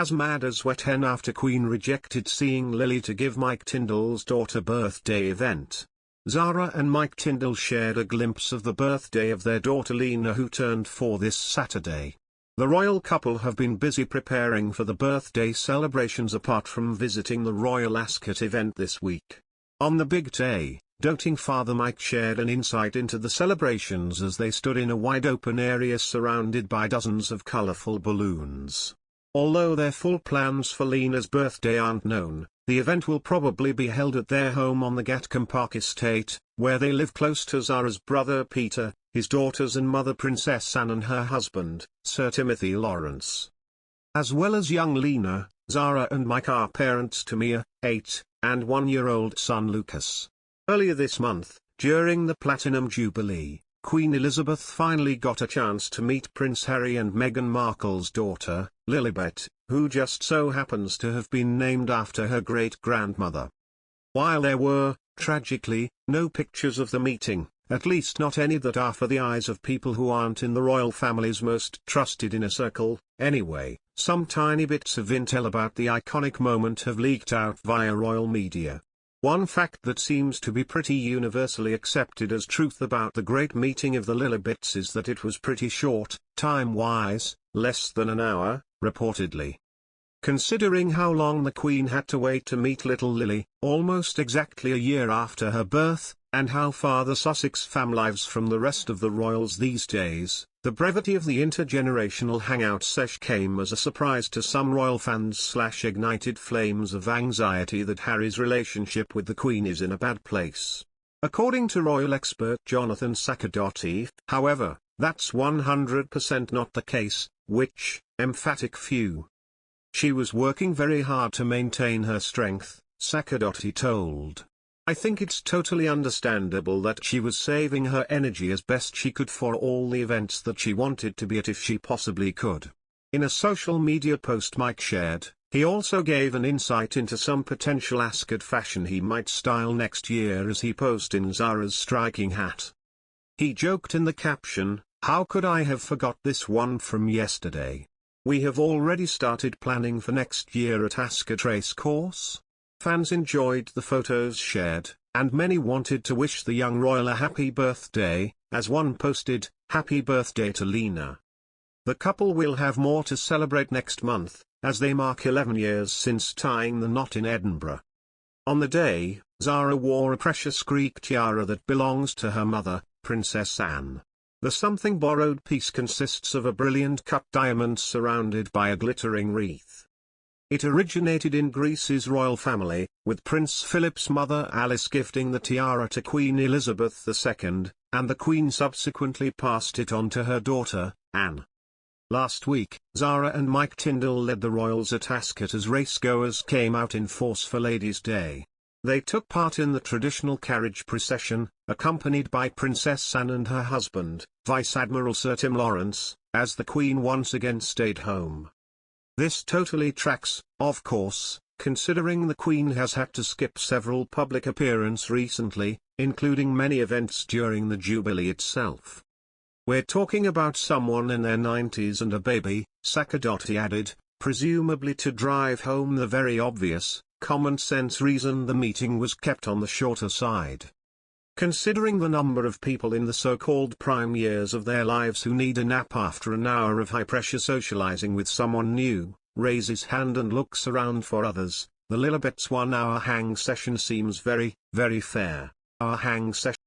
as mad as wet hen after Queen rejected seeing Lili to give Mike Tindall's daughter birthday event. Zara and Mike Tindall shared a glimpse of the birthday of their daughter Lina, who turned 4 this Saturday. The royal couple have been busy preparing for the birthday celebrations apart from visiting the Royal Ascot event this week. On the big day, doting father Mike shared an insight into the celebrations as they stood in a wide open area surrounded by dozens of colourful balloons. Although their full plans for Lina's birthday aren't known, the event will probably be held at their home on the Gatcombe Park estate, where they live close to Zara's brother Peter, his daughters and mother Princess Anne and her husband, Sir Timothy Lawrence. As well as young Lina, Zara and Mike are parents to Mia, 8, and 1-year-old son Lucas. Earlier this month, during the Platinum Jubilee, Queen Elizabeth finally got a chance to meet Prince Harry and Meghan Markle's daughter, Lilibet, who just so happens to have been named after her great-grandmother. While there were, tragically, no pictures of the meeting, at least not any that are for the eyes of people who aren't in the royal family's most trusted inner circle, anyway, some tiny bits of intel about the iconic moment have leaked out via royal media. One fact that seems to be pretty universally accepted as truth about the great meeting of the Lilibets is that it was pretty short, time-wise, less than an hour, reportedly. Considering how long the Queen had to wait to meet little Lili, almost exactly a year after her birth, and how far the Sussex fam lives from the rest of the royals these days, the brevity of the intergenerational hangout sesh came as a surprise to some royal fans/ignited flames of anxiety that Harry's relationship with the Queen is in a bad place. According to royal expert Jonathan Saccardotti, however, that's 100% not the case, which, emphatic few. She was working very hard to maintain her strength, Saccardotti told. I think it's totally understandable that she was saving her energy as best she could for all the events that she wanted to be at if she possibly could. In a social media post Mike shared, he also gave an insight into some potential Ascot fashion he might style next year as he posed in Zara's striking hat. He joked in the caption, "How could I have forgot this one from yesterday? We have already started planning for next year at Ascot Racecourse." Fans enjoyed the photos shared, and many wanted to wish the young royal a happy birthday, as one posted, "Happy birthday to Lina." The couple will have more to celebrate next month, as they mark 11 years since tying the knot in Edinburgh. On the day, Zara wore a precious Greek tiara that belongs to her mother, Princess Anne. The something borrowed piece consists of a brilliant cut diamond surrounded by a glittering wreath. It originated in Greece's royal family, with Prince Philip's mother Alice gifting the tiara to Queen Elizabeth II, and the Queen subsequently passed it on to her daughter, Anne. Last week, Zara and Mike Tindall led the royals at Ascot as racegoers came out in force for Ladies' Day. They took part in the traditional carriage procession, accompanied by Princess Anne and her husband, Vice Admiral Sir Tim Lawrence, as the Queen once again stayed home. This totally tracks, of course, considering the Queen has had to skip several public appearances recently, including many events during the Jubilee itself. We're talking about someone in their 90s and a baby, Saccardotti added, presumably to drive home the very obvious, common-sense reason the meeting was kept on the shorter side. Considering the number of people in the so-called prime years of their lives who need a nap after an hour of high-pressure socializing with someone new, raises hand and looks around for others, the Lilibets' 1-hour hang session seems very, very fair. Our hang session